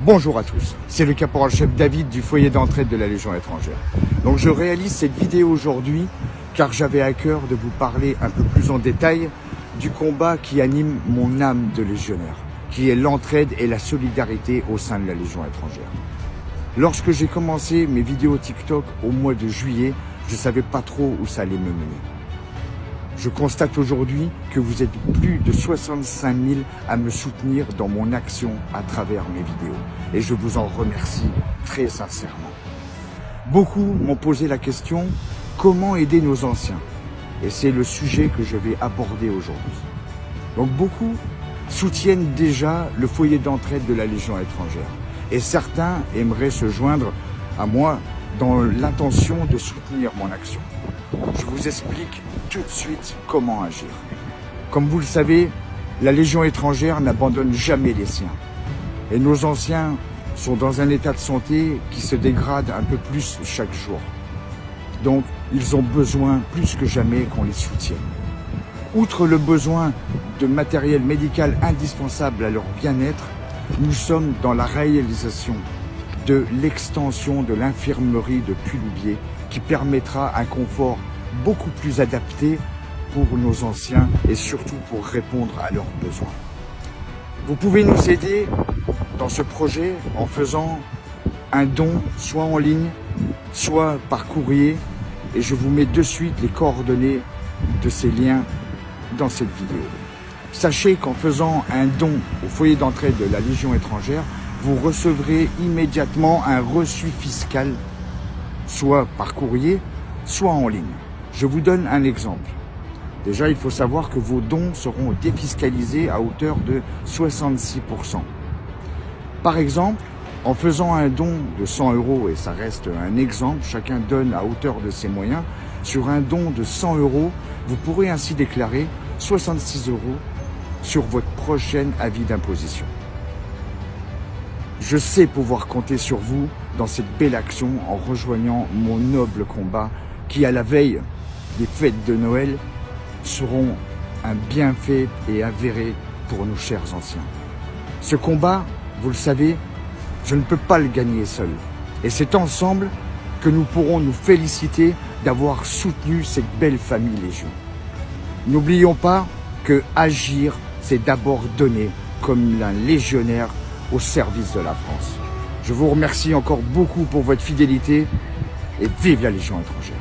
Bonjour à tous, c'est le caporal-chef David du foyer d'entraide de la Légion étrangère. Donc je réalise cette vidéo aujourd'hui car j'avais à cœur de vous parler un peu plus en détail du combat qui anime mon âme de légionnaire, qui est l'entraide et la solidarité au sein de la Légion étrangère. Lorsque j'ai commencé mes vidéos TikTok au mois de juillet, je ne savais pas trop où ça allait me mener. Je constate aujourd'hui que vous êtes plus de 65 000 à me soutenir dans mon action à travers mes vidéos. Et je vous en remercie très sincèrement. Beaucoup m'ont posé la question, comment aider nos anciens? Et c'est le sujet que je vais aborder aujourd'hui. Donc beaucoup soutiennent déjà le foyer d'entraide de la Légion étrangère. Et certains aimeraient se joindre à moi dans l'intention de soutenir mon action. Je vous explique tout de suite comment agir. Comme vous le savez, la Légion étrangère n'abandonne jamais les siens. Et nos anciens sont dans un état de santé qui se dégrade un peu plus chaque jour. Donc, ils ont besoin plus que jamais qu'on les soutienne. Outre le besoin de matériel médical indispensable à leur bien-être, nous sommes dans la réalisation de l'extension de l'infirmerie de Pulubier qui permettra un confort beaucoup plus adapté pour nos anciens et surtout pour répondre à leurs besoins. Vous pouvez nous aider dans ce projet en faisant un don, soit en ligne, soit par courrier, et je vous mets de suite les coordonnées de ces liens dans cette vidéo. Sachez qu'en faisant un don au foyer d'entraide de la Légion étrangère, vous recevrez immédiatement un reçu fiscal, soit par courrier, soit en ligne. Je vous donne un exemple. Déjà, il faut savoir que vos dons seront défiscalisés à hauteur de 66%. Par exemple, en faisant un don de 100 €, et ça reste un exemple, chacun donne à hauteur de ses moyens, sur un don de 100 €, vous pourrez ainsi déclarer 66 € sur votre prochain avis d'imposition. Je sais pouvoir compter sur vous dans cette belle action en rejoignant mon noble combat qui, à la veille des fêtes de Noël, seront un bienfait et avéré pour nos chers anciens. Ce combat, vous le savez, je ne peux pas le gagner seul. Et c'est ensemble que nous pourrons nous féliciter d'avoir soutenu cette belle famille Légion. N'oublions pas que agir, c'est d'abord donner comme un légionnaire au service de la France. Je vous remercie encore beaucoup pour votre fidélité et vive la Légion étrangère.